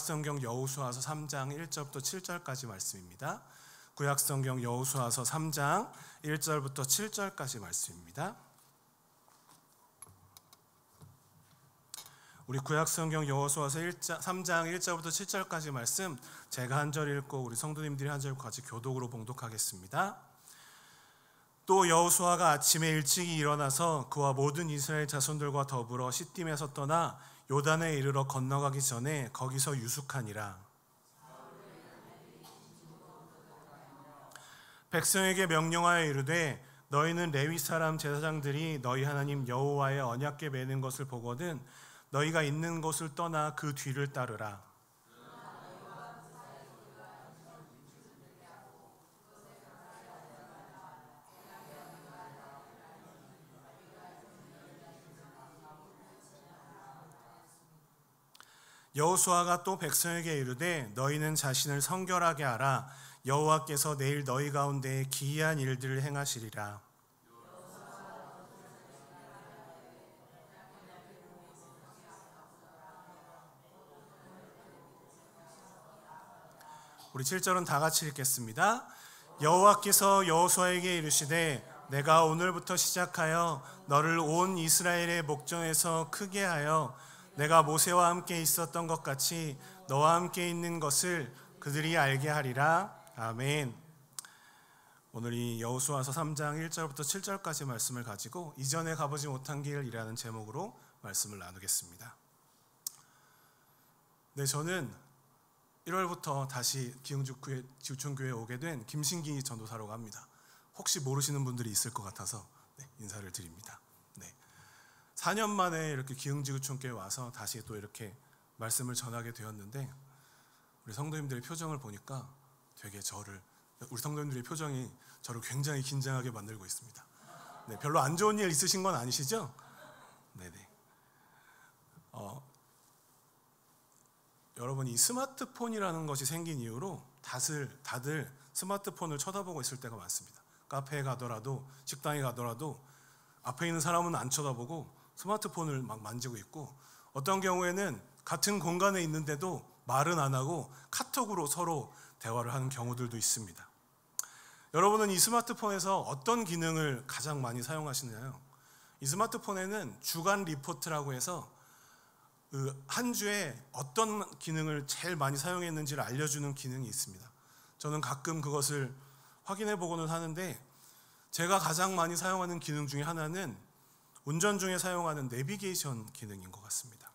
구약성경 여호수아서 3장 1절부터 7절까지 말씀입니다. 구약성경 여호수아서 3장 1절부터 7절까지 말씀입니다. 우리 구약성경 여호수아서 3장 1절부터 7절까지 말씀 제가 한 절 읽고 우리 성도님들이 한 절 같이 교독으로 봉독하겠습니다. 또 여호수아가 아침에 일찍이 일어나서 그와 모든 이스라엘 자손들과 더불어 시딤에서 떠나 요단에 이르러 건너가기 전에 거기서 유숙하니라. 백성에게 명령하여 이르되 너희는 레위 사람 제사장들이 너희 하나님 여호와의 언약궤 매는 것을 보거든 너희가 있는 곳을 떠나 그 뒤를 따르라. 여호수아가 또 백성에게 이르되 너희는 자신을 성결하게 하라. 여호와께서 내일 너희 가운데 기이한 일들을 행하시리라. 우리 7절은 다 같이 읽겠습니다. 여호와께서 여호수아에게 이르시되 내가 오늘부터 시작하여 너를 온 이스라엘의 목전에서 크게 하여 내가 모세와 함께 있었던 것 같이 너와 함께 있는 것을 그들이 알게 하리라. 아멘. 오늘 이 여호수아서 3장 1절부터 7절까지 말씀을 가지고 이전에 가보지 못한 길이라는 제목으로 말씀을 나누겠습니다. 네, 저는 1월부터 다시 기흥지구촌교회에 오게 된 김신기 전도사라고 합니다. 혹시 모르시는 분들이 있을 것 같아서 인사를 드립니다. 4년 만에 이렇게 기흥지구촌교회에 와서 다시 또 이렇게 말씀을 전하게 되었는데 우리 성도님들의 표정을 보니까 되게 우리 성도님들의 표정이 저를 굉장히 긴장하게 만들고 있습니다. 네, 별로 안 좋은 일 있으신 건 아니시죠? 네네. 여러분, 이 스마트폰이라는 것이 생긴 이후로 다들 스마트폰을 쳐다보고 있을 때가 많습니다. 카페에 가더라도 식당에 가더라도 앞에 있는 사람은 안 쳐다보고 스마트폰을 막 만지고 있고 어떤 경우에는 같은 공간에 있는데도 말은 안 하고 카톡으로 서로 대화를 하는 경우들도 있습니다. 여러분은 이 스마트폰에서 어떤 기능을 가장 많이 사용하시나요? 이 스마트폰에는 주간 리포트라고 해서 한 주에 어떤 기능을 제일 많이 사용했는지를 알려주는 기능이 있습니다. 저는 가끔 그것을 확인해 보고는 하는데 제가 가장 많이 사용하는 기능 중에 하나는 운전 중에 사용하는 내비게이션 기능인 것 같습니다.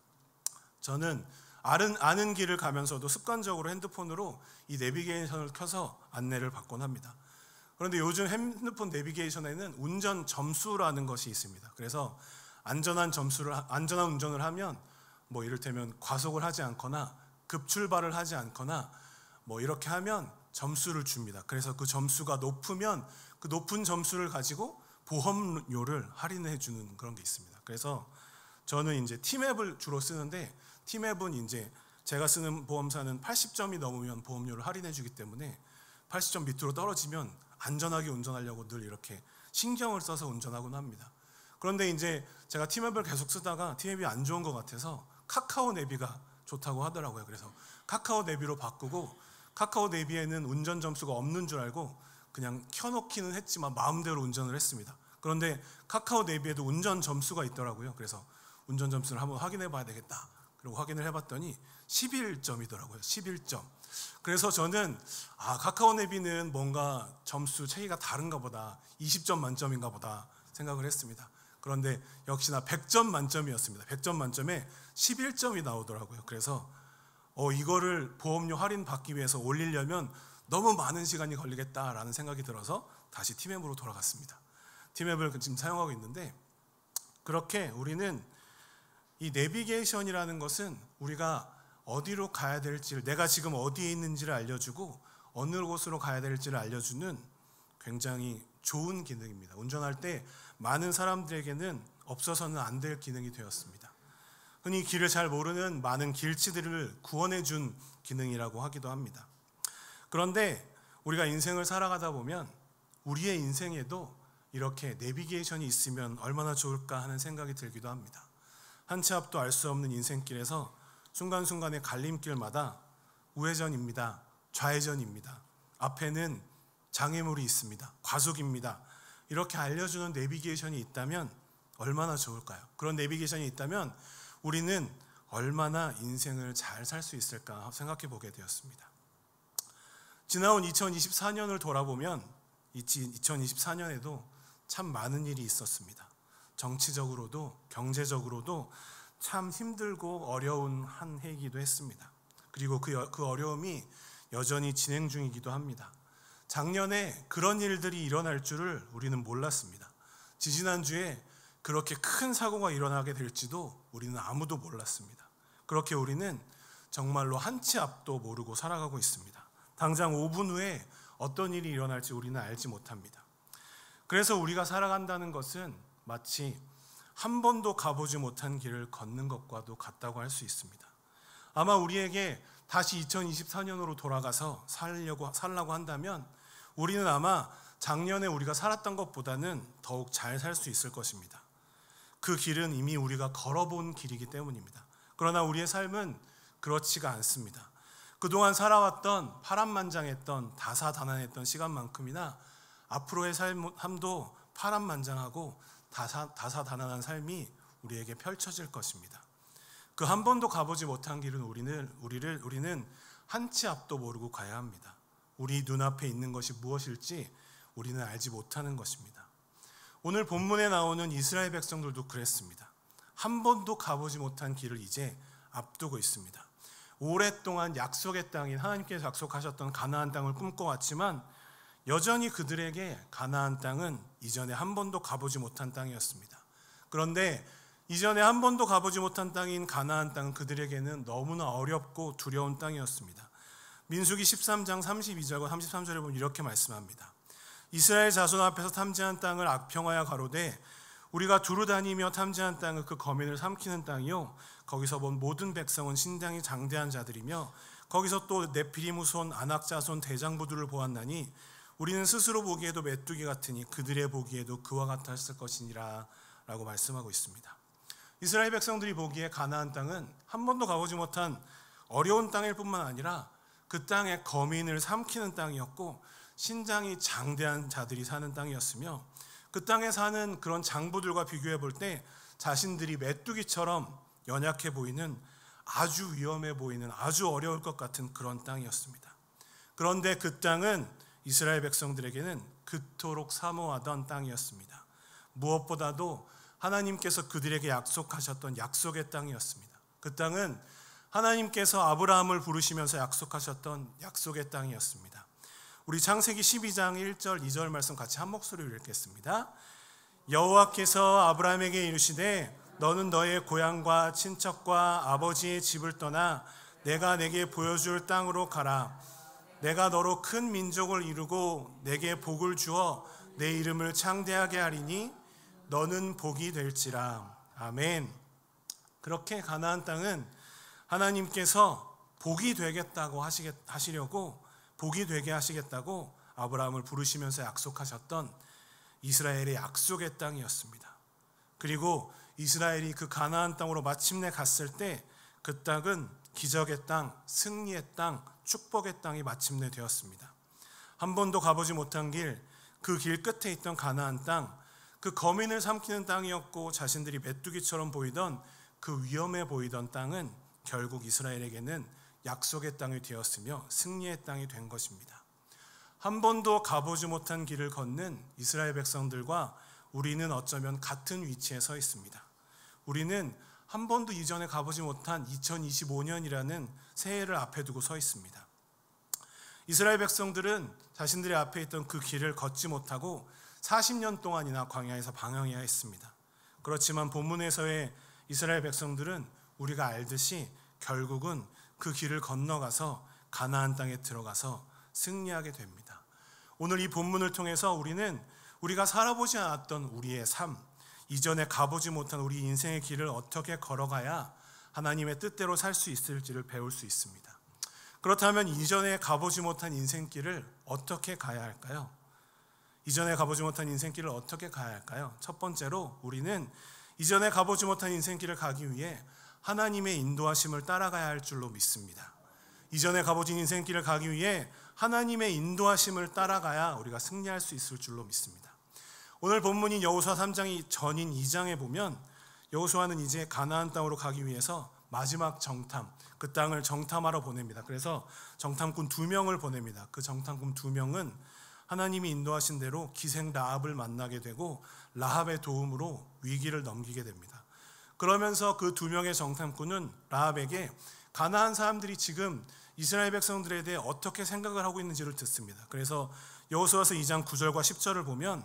저는 아는 길을 가면서도 습관적으로 핸드폰으로 이 내비게이션을 켜서 안내를 받곤 합니다. 그런데 요즘 핸드폰 내비게이션에는 운전 점수라는 것이 있습니다. 그래서 안전한 운전을 하면 뭐 이를테면 과속을 하지 않거나 급출발을 하지 않거나 뭐 이렇게 하면 점수를 줍니다. 그래서 그 점수가 높으면 그 높은 점수를 가지고 보험료를 할인해 주는 그런 게 있습니다. 그래서 저는 이제 티맵을 주로 쓰는데 티맵은 이제 제가 쓰는 보험사는 80점이 넘으면 보험료를 할인해 주기 때문에 80점 밑으로 떨어지면 안전하게 운전하려고 늘 이렇게 신경을 써서 운전하곤 합니다. 그런데 이제 제가 티맵을 계속 쓰다가 티맵이 안 좋은 것 같아서 카카오 내비가 좋다고 하더라고요. 그래서 카카오 내비로 바꾸고 카카오 내비에는 운전 점수가 없는 줄 알고 그냥 켜놓기는 했지만 마음대로 운전을 했습니다. 그런데 카카오 내비에도 운전 점수가 있더라고요. 그래서 운전 점수를 한번 확인해 봐야 되겠다. 그리고 확인을 해봤더니 11점이더라고요. 11점. 그래서 저는 카카오 내비는 뭔가 점수 체계가 다른가 보다. 20점 만점인가 보다 생각을 했습니다. 그런데 역시나 100점 만점이었습니다. 100점 만점에 11점이 나오더라고요. 그래서 이거를 보험료 할인 받기 위해서 올리려면 너무 많은 시간이 걸리겠다라는 생각이 들어서 다시 티맵으로 돌아갔습니다. 티맵을 지금 사용하고 있는데 그렇게 우리는 이 내비게이션이라는 것은 우리가 어디로 가야 될지를 내가 지금 어디에 있는지를 알려주고 어느 곳으로 가야 될지를 알려주는 굉장히 좋은 기능입니다. 운전할 때 많은 사람들에게는 없어서는 안 될 기능이 되었습니다. 흔히 길을 잘 모르는 많은 길치들을 구원해 준 기능이라고 하기도 합니다. 그런데 우리가 인생을 살아가다 보면 우리의 인생에도 이렇게 내비게이션이 있으면 얼마나 좋을까 하는 생각이 들기도 합니다. 한 치 앞도 알 수 없는 인생길에서 순간순간의 갈림길마다 우회전입니다. 좌회전입니다. 앞에는 장애물이 있습니다. 과속입니다. 이렇게 알려주는 내비게이션이 있다면 얼마나 좋을까요? 그런 내비게이션이 있다면 우리는 얼마나 인생을 잘 살 수 있을까 생각해 보게 되었습니다. 지나온 2024년을 돌아보면 2024년에도 참 많은 일이 있었습니다. 정치적으로도 경제적으로도 참 힘들고 어려운 한 해이기도 했습니다. 그리고 그 어려움이 여전히 진행 중이기도 합니다. 작년에 그런 일들이 일어날 줄을 우리는 몰랐습니다. 지지난주에 그렇게 큰 사고가 일어나게 될지도 우리는 아무도 몰랐습니다. 그렇게 우리는 정말로 한 치 앞도 모르고 살아가고 있습니다. 당장 5분 후에 어떤 일이 일어날지 우리는 알지 못합니다. 그래서 우리가 살아간다는 것은 마치 한 번도 가보지 못한 길을 걷는 것과도 같다고 할 수 있습니다. 아마 우리에게 다시 2024년으로 돌아가서 살라고 한다면 우리는 아마 작년에 우리가 살았던 것보다는 더욱 잘 살 수 있을 것입니다. 그 길은 이미 우리가 걸어본 길이기 때문입니다. 그러나 우리의 삶은 그렇지가 않습니다. 그동안 살아왔던 파란만장했던 다사다난했던 시간만큼이나 앞으로의 삶도 파란만장하고 다사다난한 삶이 우리에게 펼쳐질 것입니다. 그 한 번도 가보지 못한 길은 우리는 한 치 앞도 모르고 가야 합니다. 우리 눈앞에 있는 것이 무엇일지 우리는 알지 못하는 것입니다. 오늘 본문에 나오는 이스라엘 백성들도 그랬습니다. 한 번도 가보지 못한 길을 이제 앞두고 있습니다. 오랫동안 약속의 땅인 하나님께서 약속하셨던 가나안 땅을 꿈꿔왔지만 여전히 그들에게 가나안 땅은 이전에 한 번도 가보지 못한 땅이었습니다. 그런데 이전에 한 번도 가보지 못한 땅인 가나안 땅은 그들에게는 너무나 어렵고 두려운 땅이었습니다. 민수기 13장 32절과 33절에 보면 이렇게 말씀합니다. 이스라엘 자손 앞에서 탐지한 땅을 악평하여 가로되 우리가 두루 다니며 탐지한 땅은 그 거민을 삼키는 땅이요 거기서 본 모든 백성은 신장이 장대한 자들이며 거기서 또 네피림 후손 아낙 자손 대장부들을 보았나니 우리는 스스로 보기에도 메뚜기 같으니 그들의 보기에도 그와 같았을 것이니라 라고 말씀하고 있습니다. 이스라엘 백성들이 보기에 가나안 땅은 한 번도 가보지 못한 어려운 땅일 뿐만 아니라 그 땅의 거민을 삼키는 땅이었고 신장이 장대한 자들이 사는 땅이었으며 그 땅에 사는 그런 장부들과 비교해 볼 때 자신들이 메뚜기처럼 연약해 보이는 아주 위험해 보이는 아주 어려울 것 같은 그런 땅이었습니다. 그런데 그 땅은 이스라엘 백성들에게는 그토록 사모하던 땅이었습니다. 무엇보다도 하나님께서 그들에게 약속하셨던 약속의 땅이었습니다. 그 땅은 하나님께서 아브라함을 부르시면서 약속하셨던 약속의 땅이었습니다. 우리 창세기 12장 1절 2절 말씀 같이 한 목소리로 읽겠습니다. 여호와께서 아브라함에게 이르시되 너는 너의 고향과 친척과 아버지의 집을 떠나 내가 내게 보여줄 땅으로 가라. 내가 너로 큰 민족을 이루고 내게 복을 주어 내 이름을 창대하게 하리니 너는 복이 될지라. 아멘. 그렇게 가나안 땅은 하나님께서 복이 되겠다고 하시려고 복이 되게 하시겠다고 아브라함을 부르시면서 약속하셨던 이스라엘의 약속의 땅이었습니다. 그리고 이스라엘이 그 가나안 땅으로 마침내 갔을 때 그 땅은 기적의 땅, 승리의 땅, 축복의 땅이 마침내 되었습니다. 한 번도 가보지 못한 길, 그 길 끝에 있던 가나안 땅, 그 거민을 삼키는 땅이었고 자신들이 메뚜기처럼 보이던 그 위험해 보이던 땅은 결국 이스라엘에게는 약속의 땅이 되었으며 승리의 땅이 된 것입니다. 한 번도 가보지 못한 길을 걷는 이스라엘 백성들과 우리는 어쩌면 같은 위치에 서 있습니다. 우리는 한 번도 이전에 가보지 못한 2025년이라는 새해를 앞에 두고 서 있습니다. 이스라엘 백성들은 자신들의 앞에 있던 그 길을 걷지 못하고 40년 동안이나 광야에서 방황해야 했습니다. 그렇지만 본문에서의 이스라엘 백성들은 우리가 알듯이 결국은 그 길을 건너가서 가나안 땅에 들어가서 승리하게 됩니다. 오늘 이 본문을 통해서 우리는 우리가 살아보지 않았던 우리의 삶, 이전에 가보지 못한 우리 인생의 길을 어떻게 걸어가야 하나님의 뜻대로 살 수 있을지를 배울 수 있습니다. 그렇다면 이전에 가보지 못한 인생길을 어떻게 가야 할까요? 이전에 가보지 못한 인생길을 어떻게 가야 할까요? 첫 번째로 우리는 이전에 가보지 못한 인생길을 가기 위해 하나님의 인도하심을 따라가야 할 줄로 믿습니다. 이전에 가보진 인생길을 가기 위해 하나님의 인도하심을 따라가야 우리가 승리할 수 있을 줄로 믿습니다. 오늘 본문인 여호수아 3장이 전인 2장에 보면 여호수아는 이제 가나안 땅으로 가기 위해서 마지막 정탐, 그 땅을 정탐하러 보냅니다. 그래서 정탐꾼 2명을 보냅니다. 그 정탐꾼 2명은 하나님이 인도하신 대로 기생 라합을 만나게 되고 라합의 도움으로 위기를 넘기게 됩니다. 그러면서 그 2명의 정탐꾼은 라합에게 가나안 사람들이 지금 이스라엘 백성들에 대해 어떻게 생각을 하고 있는지를 듣습니다. 그래서 여호수아서 2장 9절과 10절을 보면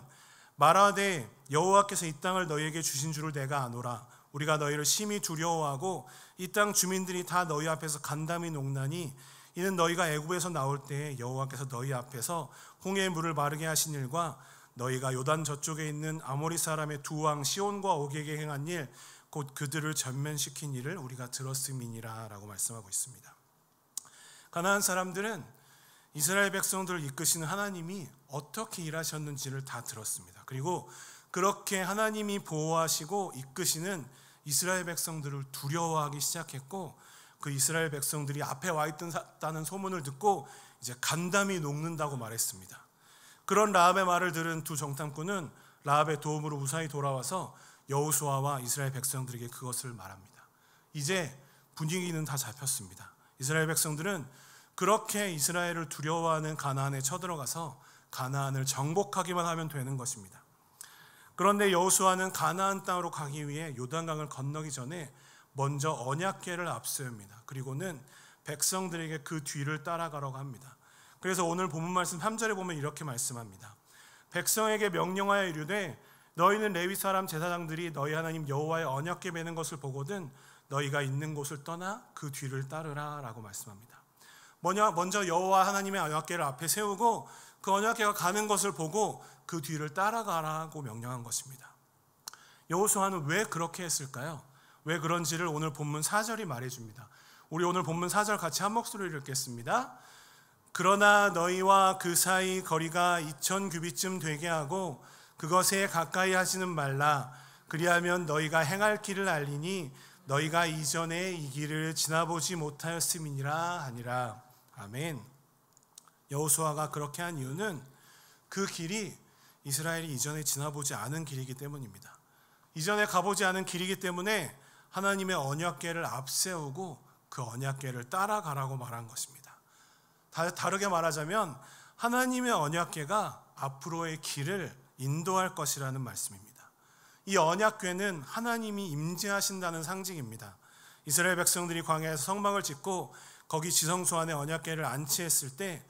말하되 여호와께서 이 땅을 너희에게 주신 줄을 내가 아노라. 우리가 너희를 심히 두려워하고 이 땅 주민들이 다 너희 앞에서 간담이 녹나니 이는 너희가 애굽에서 나올 때에 여호와께서 너희 앞에서 홍해의 물을 마르게 하신 일과 너희가 요단 저쪽에 있는 아모리 사람의 두 왕 시온과 옥에게 행한 일 곧 그들을 전면시킨 일을 우리가 들었음이니라 라고 말씀하고 있습니다. 가나안 사람들은 이스라엘 백성들을 이끄시는 하나님이 어떻게 일하셨는지를 다 들었습니다. 그리고 그렇게 하나님이 보호하시고 이끄시는 이스라엘 백성들을 두려워하기 시작했고 그 이스라엘 백성들이 앞에 와 있다는 소문을 듣고 이제 간담이 녹는다고 말했습니다. 그런 라합의 말을 들은 두 정탐꾼은 라합의 도움으로 무사히 돌아와서 여호수아와 이스라엘 백성들에게 그것을 말합니다. 이제 분위기는 다 잡혔습니다. 이스라엘 백성들은 그렇게 이스라엘을 두려워하는 가나안에 쳐들어가서 가나안을 정복하기만 하면 되는 것입니다. 그런데 여호수아는 가나안 땅으로 가기 위해 요단강을 건너기 전에 먼저 언약궤를 앞세웁니다. 그리고는 백성들에게 그 뒤를 따라가라고 합니다. 그래서 오늘 본문 말씀 3절에 보면 이렇게 말씀합니다. 백성에게 명령하여 이르되 너희는 레위 사람 제사장들이 너희 하나님 여호와의 언약궤 매는 것을 보거든 너희가 있는 곳을 떠나 그 뒤를 따르라 라고 말씀합니다. 먼저 여호와 하나님의 언약궤를 앞에 세우고 그 언약궤가 가는 것을 보고 그 뒤를 따라가라고 명령한 것입니다. 여호수아는 왜 그렇게 했을까요? 왜 그런지를 오늘 본문 4절이 말해줍니다. 우리 오늘 본문 4절 같이 한 목소리로 읽겠습니다. 그러나 너희와 그 사이 거리가 2000규빗쯤 되게 하고 그것에 가까이 하지는 말라. 그리하면 너희가 행할 길을 알리니 너희가 이전에 이 길을 지나보지 못하였음이니라 하니라. 아멘. 여호수아가 그렇게 한 이유는 그 길이 이스라엘이 이전에 지나보지 않은 길이기 때문입니다. 이전에 가보지 않은 길이기 때문에 하나님의 언약궤를 앞세우고 그 언약궤를 따라가라고 말한 것입니다. 다르게 말하자면 하나님의 언약궤가 앞으로의 길을 인도할 것이라는 말씀입니다. 이 언약궤는 하나님이 임재하신다는 상징입니다. 이스라엘 백성들이 광야에서 성막을 짓고 거기 지성소 안에 언약궤를 안치했을 때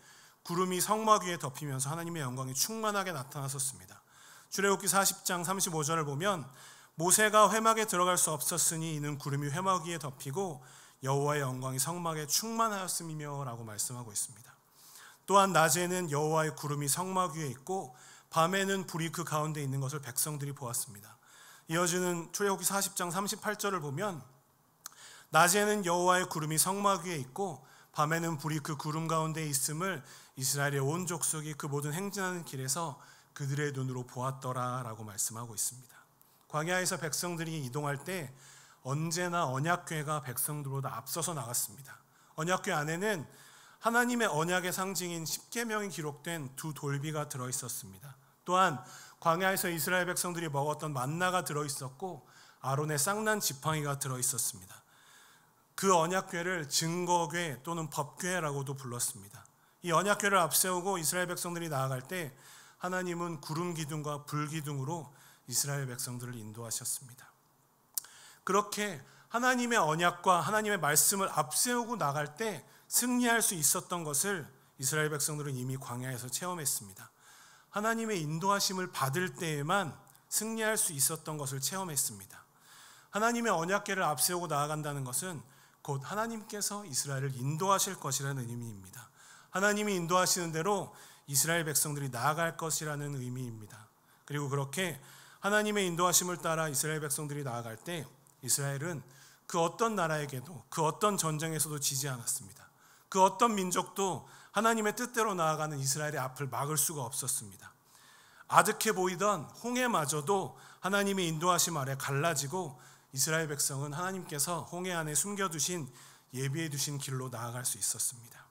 구름이 성막 위에 덮이면서 하나님의 영광이 충만하게 나타났었습니다. 출애굽기 40장 35절을 보면 모세가 회막에 들어갈 수 없었으니 이는 구름이 회막 위에 덮이고 여호와의 영광이 성막에 충만하였음이며 라고 말씀하고 있습니다. 또한 낮에는 여호와의 구름이 성막 위에 있고 밤에는 불이 그 가운데 있는 것을 백성들이 보았습니다. 이어지는 출애굽기 40장 38절을 보면 낮에는 여호와의 구름이 성막 위에 있고 밤에는 불이 그 구름 가운데 있음을 이스라엘의 온 족속이 그 모든 행진하는 길에서 그들의 눈으로 보았더라 라고 말씀하고 있습니다. 광야에서 백성들이 이동할 때 언제나 언약궤가 백성들보다 앞서서 나갔습니다. 언약궤 안에는 하나님의 언약의 상징인 십계명이 기록된 두 돌비가 들어있었습니다. 또한 광야에서 이스라엘 백성들이 먹었던 만나가 들어있었고 아론의 쌍난 지팡이가 들어있었습니다. 그 언약궤를 증거궤 또는 법궤라고도 불렀습니다. 이 언약궤를 앞세우고 이스라엘 백성들이 나아갈 때 하나님은 구름 기둥과 불 기둥으로 이스라엘 백성들을 인도하셨습니다. 그렇게 하나님의 언약과 하나님의 말씀을 앞세우고 나갈 때 승리할 수 있었던 것을 이스라엘 백성들은 이미 광야에서 체험했습니다. 하나님의 인도하심을 받을 때에만 승리할 수 있었던 것을 체험했습니다. 하나님의 언약궤를 앞세우고 나아간다는 것은 곧 하나님께서 이스라엘을 인도하실 것이라는 의미입니다. 하나님이 인도하시는 대로 이스라엘 백성들이 나아갈 것이라는 의미입니다. 그리고 그렇게 하나님의 인도하심을 따라 이스라엘 백성들이 나아갈 때 이스라엘은 그 어떤 나라에게도 그 어떤 전쟁에서도 지지 않았습니다. 그 어떤 민족도 하나님의 뜻대로 나아가는 이스라엘의 앞을 막을 수가 없었습니다. 아득해 보이던 홍해마저도 하나님의 인도하심 아래 갈라지고 이스라엘 백성은 하나님께서 홍해 안에 숨겨두신 예비해 두신 길로 나아갈 수 있었습니다.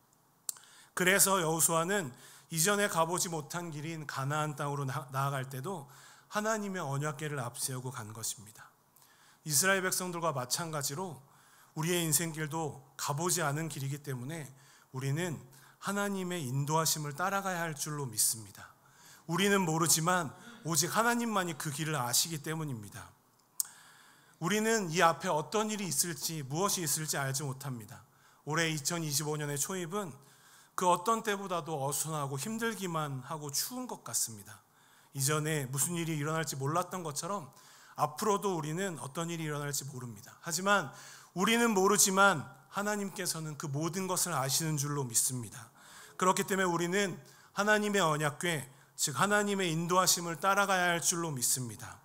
그래서 여호수아는 이전에 가보지 못한 길인 가나안 땅으로 나아갈 때도 하나님의 언약궤를 앞세우고 간 것입니다. 이스라엘 백성들과 마찬가지로 우리의 인생길도 가보지 않은 길이기 때문에 우리는 하나님의 인도하심을 따라가야 할 줄로 믿습니다. 우리는 모르지만 오직 하나님만이 그 길을 아시기 때문입니다. 우리는 이 앞에 어떤 일이 있을지, 무엇이 있을지 알지 못합니다. 올해 2025년의 초입은 그 어떤 때보다도 어수선하고 힘들기만 하고 추운 것 같습니다. 이전에 무슨 일이 일어날지 몰랐던 것처럼 앞으로도 우리는 어떤 일이 일어날지 모릅니다. 하지만 우리는 모르지만 하나님께서는 그 모든 것을 아시는 줄로 믿습니다. 그렇기 때문에 우리는 하나님의 언약궤, 즉 하나님의 인도하심을 따라가야 할 줄로 믿습니다.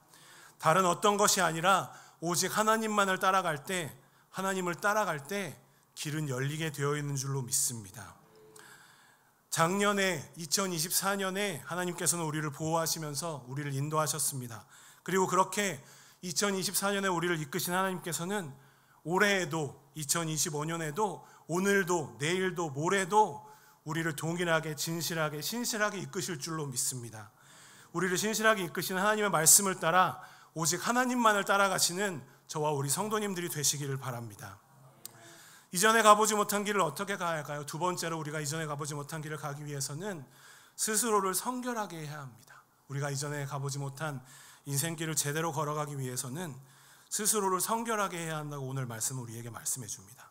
다른 어떤 것이 아니라 오직 하나님만을 따라갈 때, 하나님을 따라갈 때 길은 열리게 되어 있는 줄로 믿습니다. 작년에 2024년에 하나님께서는 우리를 보호하시면서 우리를 인도하셨습니다. 그리고 그렇게 2024년에 우리를 이끄신 하나님께서는 올해에도 2025년에도 오늘도 내일도 모레도 우리를 동일하게 진실하게 신실하게 이끄실 줄로 믿습니다. 우리를 신실하게 이끄시는 하나님의 말씀을 따라 오직 하나님만을 따라가시는 저와 우리 성도님들이 되시기를 바랍니다. 이전에 가보지 못한 길을 어떻게 가야 할까요? 두 번째로 우리가 이전에 가보지 못한 길을 가기 위해서는 스스로를 성결하게 해야 합니다. 우리가 이전에 가보지 못한 인생길을 제대로 걸어가기 위해서는 스스로를 성결하게 해야 한다고 오늘 말씀은 우리에게 말씀해 줍니다.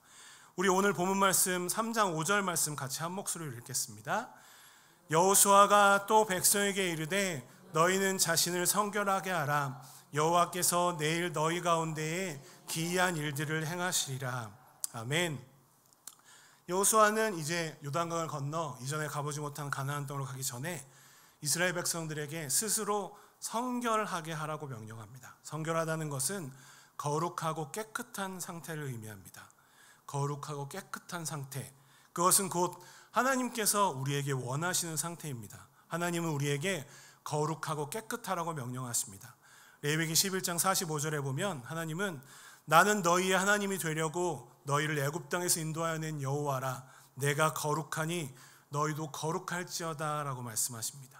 우리 오늘 본문 말씀 3장 5절 말씀 같이 한 목소리로 읽겠습니다. 여호수아가 또 백성에게 이르되 너희는 자신을 성결하게 하라. 여호와께서 내일 너희 가운데에 기이한 일들을 행하시리라. 아멘. 여호수아는 이제 요단강을 건너 이전에 가보지 못한 가나안 땅으로 가기 전에 이스라엘 백성들에게 스스로 성결하게 하라고 명령합니다. 성결하다는 것은 거룩하고 깨끗한 상태를 의미합니다. 거룩하고 깨끗한 상태, 그것은 곧 하나님께서 우리에게 원하시는 상태입니다. 하나님은 우리에게 거룩하고 깨끗하라고 명령하십니다. 레위기 11장 45절에 보면 하나님은 나는 너희의 하나님이 되려고 너희를 애굽 땅에서 인도하여 낸 여호와라. 내가 거룩하니 너희도 거룩할지어다 라고 말씀하십니다.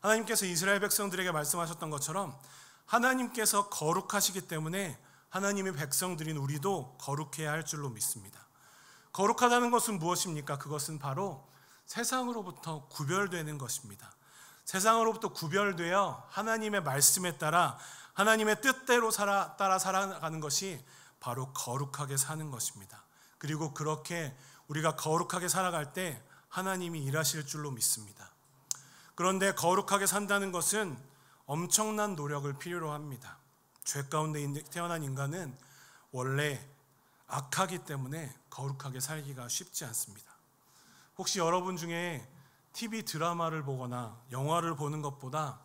하나님께서 이스라엘 백성들에게 말씀하셨던 것처럼 하나님께서 거룩하시기 때문에 하나님의 백성들인 우리도 거룩해야 할 줄로 믿습니다. 거룩하다는 것은 무엇입니까? 그것은 바로 세상으로부터 구별되는 것입니다. 세상으로부터 구별되어 하나님의 말씀에 따라 하나님의 뜻대로 따라 살아가는 것이 바로 거룩하게 사는 것입니다. 그리고 그렇게 우리가 거룩하게 살아갈 때 하나님이 일하실 줄로 믿습니다. 그런데 거룩하게 산다는 것은 엄청난 노력을 필요로 합니다. 죄 가운데 태어난 인간은 원래 악하기 때문에 거룩하게 살기가 쉽지 않습니다. 혹시 여러분 중에 TV 드라마를 보거나 영화를 보는 것보다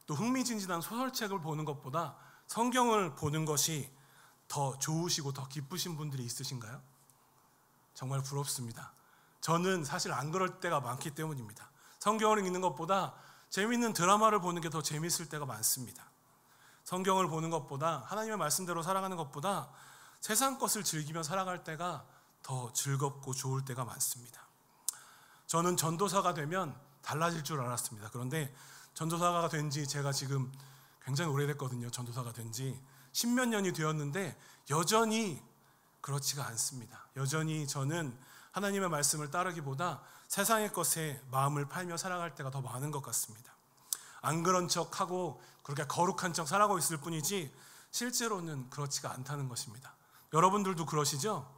또 흥미진진한 소설책을 보는 것보다 성경을 보는 것이 더 좋으시고 더 기쁘신 분들이 있으신가요? 정말 부럽습니다. 저는 사실 안 그럴 때가 많기 때문입니다. 성경을 읽는 것보다 재미있는 드라마를 보는 게 더 재미있을 때가 많습니다. 성경을 보는 것보다 하나님의 말씀대로 살아가는 것보다 세상 것을 즐기며 살아갈 때가 더 즐겁고 좋을 때가 많습니다. 저는 전도사가 되면 달라질 줄 알았습니다. 그런데 전도사가 된 지 제가 지금 굉장히 오래됐거든요. 전도사가 된 지 10몇 년이 되었는데 여전히 그렇지가 않습니다. 여전히 저는 하나님의 말씀을 따르기보다 세상의 것에 마음을 팔며 살아갈 때가 더 많은 것 같습니다. 안 그런 척하고 그렇게 거룩한 척 살아가고 있을 뿐이지 실제로는 그렇지가 않다는 것입니다. 여러분들도 그러시죠?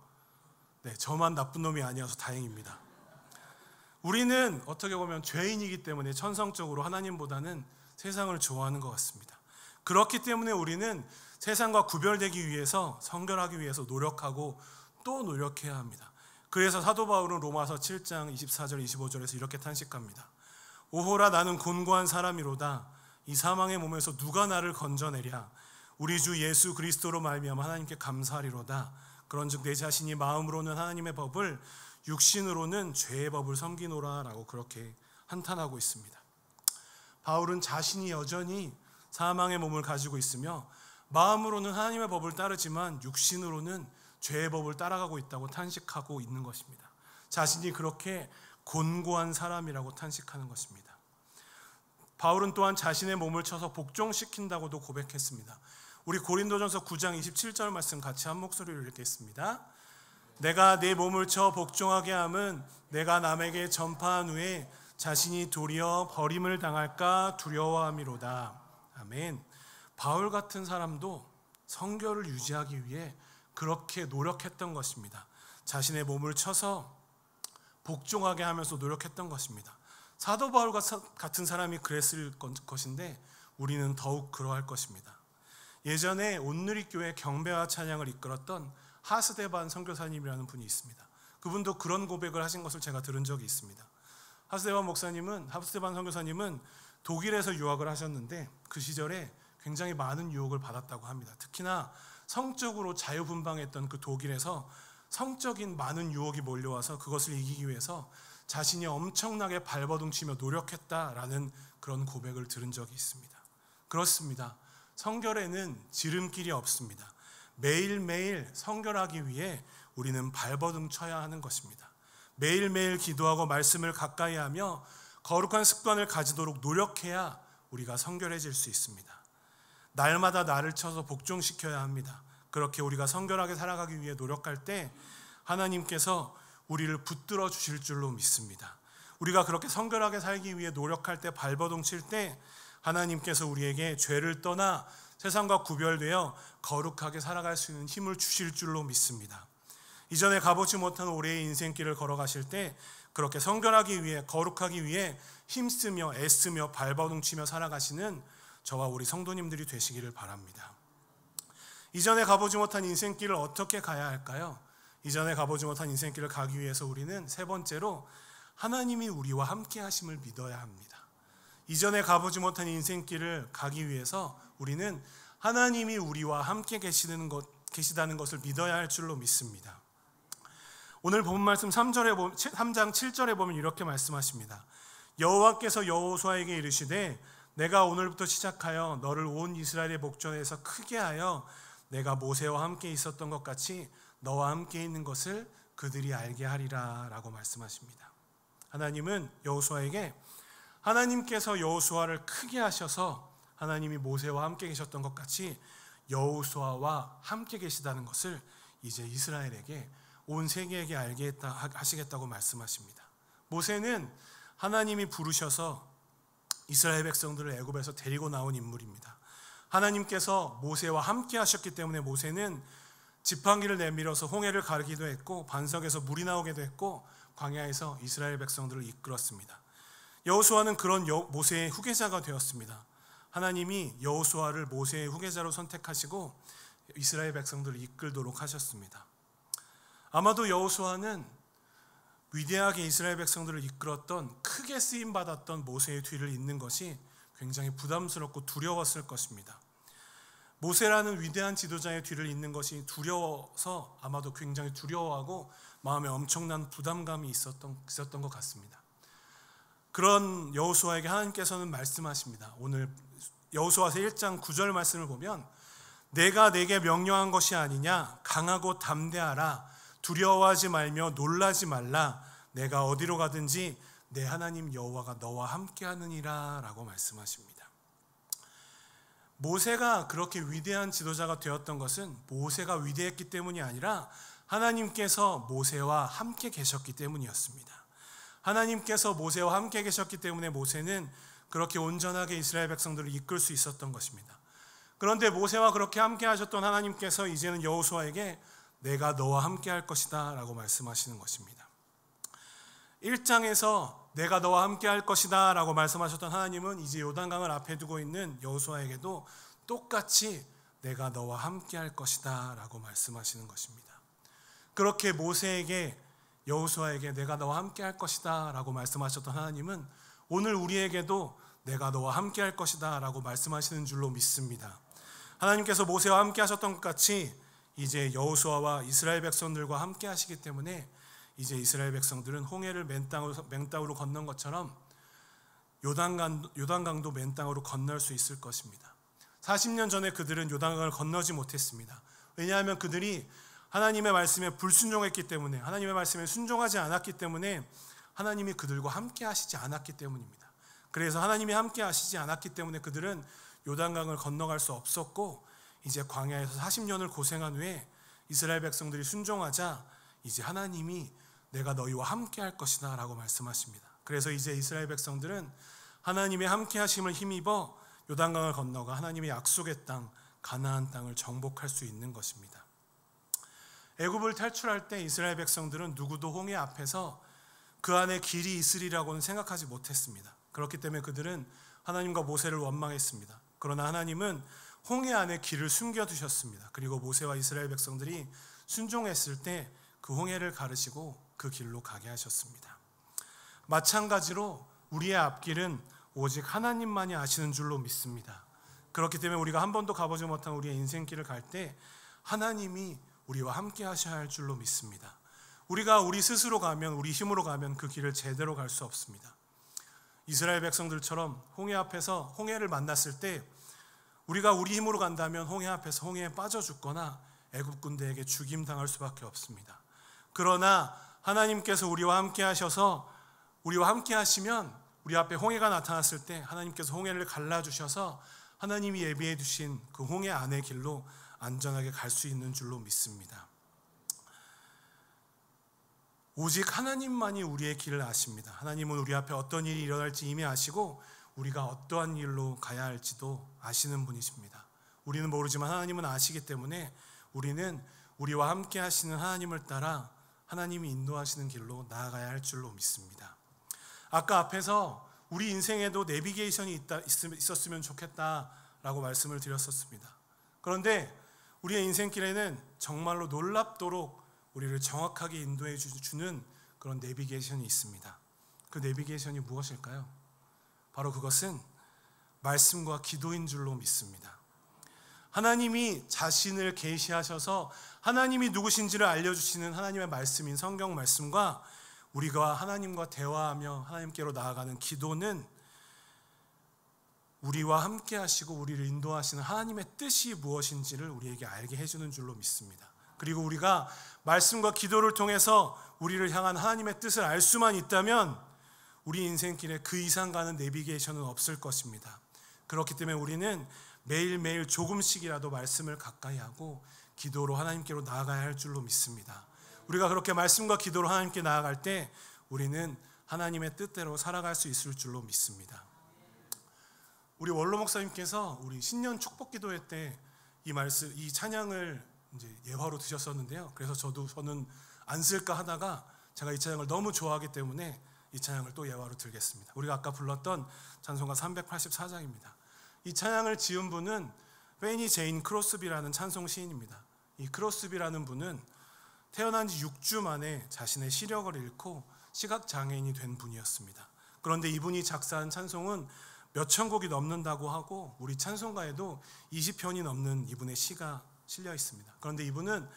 네, 저만 나쁜 놈이 아니어서 다행입니다. 우리는 어떻게 보면 죄인이기 때문에 천성적으로 하나님보다는 세상을 좋아하는 것 같습니다. 그렇기 때문에 우리는 세상과 구별되기 위해서 성결하기 위해서 노력하고 또 노력해야 합니다. 그래서 사도 바울은 로마서 7장 24절 25절에서 이렇게 탄식합니다. 오호라 나는 곤고한 사람이로다. 이 사망의 몸에서 누가 나를 건져내랴. 우리 주 예수 그리스도로 말미암아 하나님께 감사하리로다. 그런즉 내 자신이 마음으로는 하나님의 법을 육신으로는 죄의 법을 섬기노라 라고 그렇게 한탄하고 있습니다. 바울은 자신이 여전히 사망의 몸을 가지고 있으며 마음으로는 하나님의 법을 따르지만 육신으로는 죄의 법을 따라가고 있다고 탄식하고 있는 것입니다. 자신이 그렇게 곤고한 사람이라고 탄식하는 것입니다. 바울은 또한 자신의 몸을 쳐서 복종시킨다고도 고백했습니다. 우리 고린도전서 9장 27절 말씀 같이 한 목소리로 읽겠습니다. 내가 내 몸을 쳐 복종하게 함은 내가 남에게 전파한 후에 자신이 도리어 버림을 당할까 두려워함이로다. 아멘. 바울 같은 사람도 성결을 유지하기 위해 그렇게 노력했던 것입니다. 자신의 몸을 쳐서 복종하게 하면서 노력했던 것입니다. 사도 바울 같은 사람이 그랬을 것인데 우리는 더욱 그러할 것입니다. 예전에 온누리교회 경배와 찬양을 이끌었던 하스데반 선교사님이라는 분이 있습니다. 그분도 그런 고백을 하신 것을 제가 들은 적이 있습니다. 하스데반 선교사님은 독일에서 유학을 하셨는데 그 시절에 굉장히 많은 유혹을 받았다고 합니다. 특히나 성적으로 자유분방했던 그 독일에서 성적인 많은 유혹이 몰려와서 그것을 이기기 위해서 자신이 엄청나게 발버둥치며 노력했다라는 그런 고백을 들은 적이 있습니다. 그렇습니다. 성결에는 지름길이 없습니다. 매일매일 성결하기 위해 우리는 발버둥 쳐야 하는 것입니다. 매일매일 기도하고 말씀을 가까이 하며 거룩한 습관을 가지도록 노력해야 우리가 성결해질 수 있습니다. 날마다 나를 쳐서 복종시켜야 합니다. 그렇게 우리가 성결하게 살아가기 위해 노력할 때 하나님께서 우리를 붙들어 주실 줄로 믿습니다. 우리가 그렇게 성결하게 살기 위해 노력할 때 발버둥 칠 때 하나님께서 우리에게 죄를 떠나 세상과 구별되어 거룩하게 살아갈 수 있는 힘을 주실 줄로 믿습니다. 이전에 가보지 못한 올해의 인생길을 걸어가실 때 그렇게 성결하기 위해 거룩하기 위해 힘쓰며 애쓰며 발버둥치며 살아가시는 저와 우리 성도님들이 되시기를 바랍니다. 이전에 가보지 못한 인생길을 어떻게 가야 할까요? 이전에 가보지 못한 인생길을 가기 위해서 우리는 세 번째로 하나님이 우리와 함께 하심을 믿어야 합니다. 이전에 가보지 못한 인생길을 가기 위해서 우리는 하나님이 우리와 함께 계시다는 것을 믿어야 할 줄로 믿습니다. 오늘 본 말씀 3장 7절에 보면 이렇게 말씀하십니다. 여호와께서 여호수아에게 이르시되 내가 오늘부터 시작하여 너를 온 이스라엘의 목전에서 크게 하여 내가 모세와 함께 있었던 것 같이 너와 함께 있는 것을 그들이 알게 하리라 라고 말씀하십니다. 하나님은 여호수아에게 하나님께서 여호수아를 크게 하셔서 하나님이 모세와 함께 계셨던 것 같이 여호수아와 함께 계시다는 것을 이제 이스라엘에게 온 세계에게 알게 하시겠다고 말씀하십니다. 모세는 하나님이 부르셔서 이스라엘 백성들을 애굽에서 데리고 나온 인물입니다. 하나님께서 모세와 함께 하셨기 때문에 모세는 지팡이를 내밀어서 홍해를 가르기도 했고 반석에서 물이 나오기도 했고 광야에서 이스라엘 백성들을 이끌었습니다. 여호수아는 그런 모세의 후계자가 되었습니다. 하나님이 여호수아를 모세의 후계자로 선택하시고 이스라엘 백성들을 이끌도록 하셨습니다. 아마도 여호수아는 위대하게 이스라엘 백성들을 이끌었던 크게 쓰임받았던 모세의 뒤를 잇는 것이 굉장히 부담스럽고 두려웠을 것입니다. 모세라는 위대한 지도자의 뒤를 잇는 것이 두려워서 아마도 굉장히 두려워하고 마음에 엄청난 부담감이 있었던 것 같습니다. 그런 여호수아에게 하나님께서는 말씀하십니다. 오늘 여호수아서 1장 9절 말씀을 보면 내가 내게 명령한 것이 아니냐 강하고 담대하라 두려워하지 말며 놀라지 말라 내가 어디로 가든지 내 하나님 여호와가 너와 함께하느니라 라고 말씀하십니다. 모세가 그렇게 위대한 지도자가 되었던 것은 모세가 위대했기 때문이 아니라 하나님께서 모세와 함께 계셨기 때문이었습니다. 하나님께서 모세와 함께 계셨기 때문에 모세는 그렇게 온전하게 이스라엘 백성들을 이끌 수 있었던 것입니다. 그런데 모세와 그렇게 함께 하셨던 하나님께서 이제는 여호수아에게 내가 너와 함께 할 것이다 라고 말씀하시는 것입니다. 1장에서 내가 너와 함께 할 것이다 라고 말씀하셨던 하나님은 이제 요단강을 앞에 두고 있는 여호수아에게도 똑같이 내가 너와 함께 할 것이다 라고 말씀하시는 것입니다. 그렇게 모세에게 여호수아에게 내가 너와 함께 할 것이다 라고 말씀하셨던 하나님은 오늘 우리에게도 내가 너와 함께 할 것이다 라고 말씀하시는 줄로 믿습니다. 하나님께서 모세와 함께 하셨던 것 같이 이제 여호수아와 이스라엘 백성들과 함께 하시기 때문에 이제 이스라엘 백성들은 홍해를 맨땅으로 건넌 것처럼 요단강도 맨땅으로 건널 수 있을 것입니다. 40년 전에 그들은 요단강을 건너지 못했습니다. 왜냐하면 그들이 하나님의 말씀에 불순종했기 때문에, 하나님의 말씀에 순종하지 않았기 때문에 하나님이 그들과 함께 하시지 않았기 때문입니다. 그래서 하나님이 함께 하시지 않았기 때문에 그들은 요단강을 건너갈 수 없었고, 이제 광야에서 40년을 고생한 후에 이스라엘 백성들이 순종하자 이제 하나님이 내가 너희와 함께 할 것이다 라고 말씀하십니다. 그래서 이제 이스라엘 백성들은 하나님의 함께 하심을 힘입어 요단강을 건너가 하나님의 약속의 땅 가나안 땅을 정복할 수 있는 것입니다. 애굽을 탈출할 때 이스라엘 백성들은 누구도 홍해 앞에서 그 안에 길이 있으리라고는 생각하지 못했습니다. 그렇기 때문에 그들은 하나님과 모세를 원망했습니다. 그러나 하나님은 홍해 안에 길을 숨겨두셨습니다. 그리고 모세와 이스라엘 백성들이 순종했을 때 그 홍해를 가르시고 그 길로 가게 하셨습니다. 마찬가지로 우리의 앞길은 오직 하나님만이 아시는 줄로 믿습니다. 그렇기 때문에 우리가 한 번도 가보지 못한 우리의 인생길을 갈 때 하나님이 우리와 함께 하셔야 할 줄로 믿습니다. 우리가 우리 스스로 가면, 우리 힘으로 가면 그 길을 제대로 갈 수 없습니다. 이스라엘 백성들처럼 홍해 앞에서 홍해를 만났을 때 우리가 우리 힘으로 간다면 홍해 앞에서 홍해에 빠져 죽거나 애굽 군대에게 죽임당할 수밖에 없습니다. 그러나 하나님께서 우리와 함께 하셔서, 우리와 함께 하시면 우리 앞에 홍해가 나타났을 때 하나님께서 홍해를 갈라주셔서 하나님이 예비해 두신 그 홍해 안의 길로 안전하게 갈 수 있는 줄로 믿습니다. 오직 하나님만이 우리의 길을 아십니다. 하나님은 우리 앞에 어떤 일이 일어날지 이미 아시고 우리가 어떠한 일로 가야 할지도 아시는 분이십니다. 우리는 모르지만 하나님은 아시기 때문에 우리는 우리와 함께 하시는 하나님을 따라 하나님이 인도하시는 길로 나아가야 할 줄로 믿습니다. 아까 앞에서 우리 인생에도 내비게이션이 있었으면 좋겠다라고 말씀을 드렸었습니다. 그런데 우리의 인생길에는 정말로 놀랍도록 우리를 정확하게 인도해 주는 그런 내비게이션이 있습니다. 그 내비게이션이 무엇일까요? 바로 그것은 말씀과 기도인 줄로 믿습니다. 하나님이 자신을 계시하셔서 하나님이 누구신지를 알려주시는 하나님의 말씀인 성경 말씀과 우리가 하나님과 대화하며 하나님께로 나아가는 기도는 우리와 함께 하시고 우리를 인도하시는 하나님의 뜻이 무엇인지를 우리에게 알게 해주는 줄로 믿습니다. 그리고 우리가 말씀과 기도를 통해서 우리를 향한 하나님의 뜻을 알 수만 있다면 우리 인생길에 그 이상 가는 내비게이션은 없을 것입니다. 그렇기 때문에 우리는 매일매일 조금씩이라도 말씀을 가까이 하고 기도로 하나님께로 나아가야 할 줄로 믿습니다. 우리가 그렇게 말씀과 기도로 하나님께 나아갈 때 우리는 하나님의 뜻대로 살아갈 수 있을 줄로 믿습니다. 우리 원로 목사님께서 우리 신년 축복 기도회 때 이 찬양을 이제 예화로 드셨었는데요. 그래서 저는 안 쓸까 하다가 제가 이 찬양을 너무 좋아하기 때문에 이 찬양을 또 예화로 들겠습니다. 우리가 아까 불렀던 찬송가 384장입니다. 이 찬양을 지은 분은 페니 제인 크로스비라는 찬송 시인입니다. 이 크로스비라는 분은 태어난 지 6주 만에 자신의 시력을 잃고 시각장애인이 된 분이었습니다. 그런데 이분이 작사한 찬송은 몇천 곡이 넘는다고 하고 우리 찬송가에도 20편이 넘는 이분의 시가 실려 있습니다. 그런데 이분은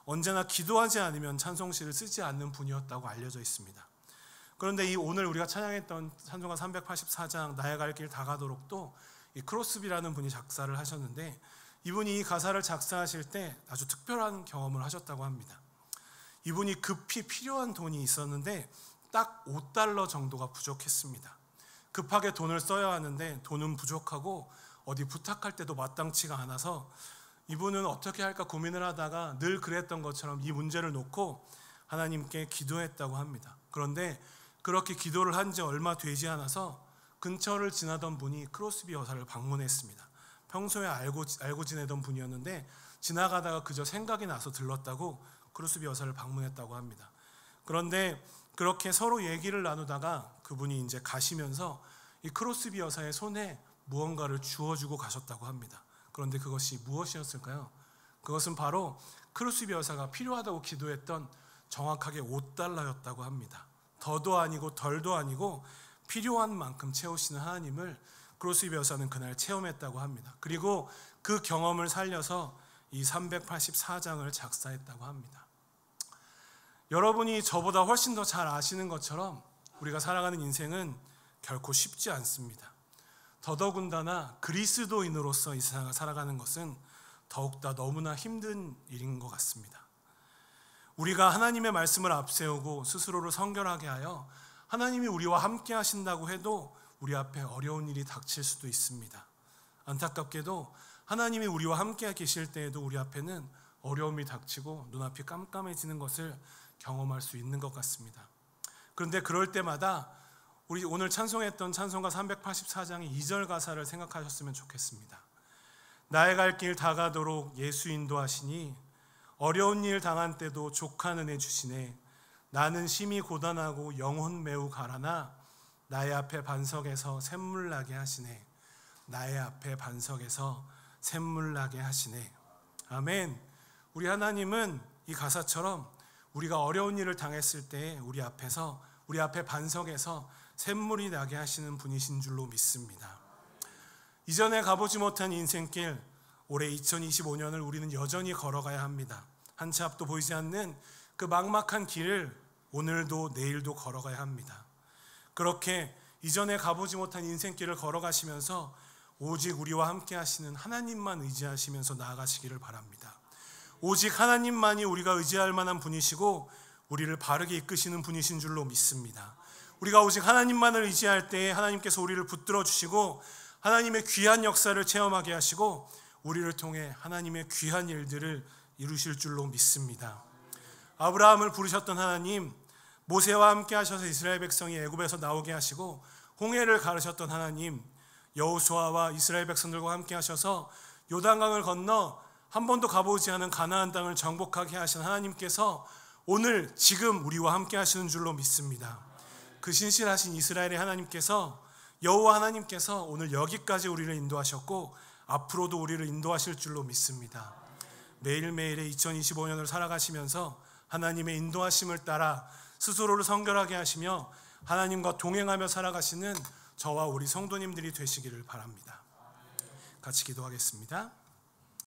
언제나 기도하지 않으면 찬송시를 쓰지 않는 분이었다고 알려져 있습니다. 그런데 오늘 우리가 찬양했던 찬송가 384장 나의 갈 길 다 가도록도 이 크로스비라는 분이 작사를 하셨는데 이분이 이 가사를 작사하실 때 아주 특별한 경험을 하셨다고 합니다. 이분이 급히 필요한 돈이 있었는데 딱 $5 정도가 부족했습니다. 급하게 돈을 써야 하는데 돈은 부족하고 어디 부탁할 때도 마땅치가 않아서 이분은 어떻게 할까 고민을 하다가 늘 그랬던 것처럼 이 문제를 놓고 하나님께 기도했다고 합니다. 그런데 그렇게 기도를 한 지 얼마 되지 않아서 근처를 지나던 분이 크로스비 여사를 방문했습니다. 평소에 알고 지내던 분이었는데 지나가다가 그저 생각이 나서 들렀다고 크로스비 여사를 방문했다고 합니다. 그런데 그렇게 서로 얘기를 나누다가 그분이 이제 가시면서 이 크로스비 여사의 손에 무언가를 주워주고 가셨다고 합니다. 그런데 그것이 무엇이었을까요? 그것은 바로 크로스비 여사가 필요하다고 기도했던 정확하게 $5였다고 합니다. 더도 아니고 덜도 아니고 필요한 만큼 채우시는 하나님을 크로스비 여사는 그날 체험했다고 합니다. 그리고 그 경험을 살려서 이 384장을 작사했다고 합니다. 여러분이 저보다 훨씬 더 잘 아시는 것처럼 우리가 살아가는 인생은 결코 쉽지 않습니다. 더더군다나 그리스도인으로서 이 세상을 살아가는 것은 더욱더 너무나 힘든 일인 것 같습니다. 우리가 하나님의 말씀을 앞세우고 스스로를 성결하게 하여 하나님이 우리와 함께 하신다고 해도 우리 앞에 어려운 일이 닥칠 수도 있습니다. 안타깝게도 하나님이 우리와 함께 계실 때에도 우리 앞에는 어려움이 닥치고 눈앞이 깜깜해지는 것을 경험할 수 있는 것 같습니다. 그런데 그럴 때마다 우리 오늘 찬송했던 찬송가 384장의 2절 가사를 생각하셨으면 좋겠습니다. 나의 갈 길 다가도록 예수 인도하시니 어려운 일 당한 때도 족한 은혜 주시네. 나는 심히 고단하고 영혼 매우 가라나 나의 앞에 반석에서 샘물 나게 하시네. 나의 앞에 반석에서 샘물 나게 하시네. 아멘. 우리 하나님은 이 가사처럼 우리가 어려운 일을 당했을 때 우리 앞에 반석에서 샘물이 나게 하시는 분이신 줄로 믿습니다. 이전에 가보지 못한 인생길, 올해 2025년을 우리는 여전히 걸어가야 합니다. 한 치 앞도 보이지 않는 그 막막한 길을 오늘도 내일도 걸어가야 합니다. 그렇게 이전에 가보지 못한 인생길을 걸어가시면서 오직 우리와 함께 하시는 하나님만 의지하시면서 나아가시기를 바랍니다. 오직 하나님만이 우리가 의지할 만한 분이시고 우리를 바르게 이끄시는 분이신 줄로 믿습니다. 우리가 오직 하나님만을 의지할 때에 하나님께서 우리를 붙들어 주시고 하나님의 귀한 역사를 체험하게 하시고 우리를 통해 하나님의 귀한 일들을 이루실 줄로 믿습니다. 아브라함을 부르셨던 하나님, 모세와 함께 하셔서 이스라엘 백성이 애굽에서 나오게 하시고 홍해를 가르셨던 하나님, 여호수아와 이스라엘 백성들과 함께 하셔서 요단강을 건너 한 번도 가보지 않은 가나안 땅을 정복하게 하신 하나님께서 오늘 지금 우리와 함께 하시는 줄로 믿습니다. 그 신실하신 이스라엘의 하나님께서, 여호와 하나님께서 오늘 여기까지 우리를 인도하셨고 앞으로도 우리를 인도하실 줄로 믿습니다. 매일매일의 2025년을 살아가시면서 하나님의 인도하심을 따라 스스로를 성결하게 하시며 하나님과 동행하며 살아가시는 저와 우리 성도님들이 되시기를 바랍니다. 같이 기도하겠습니다.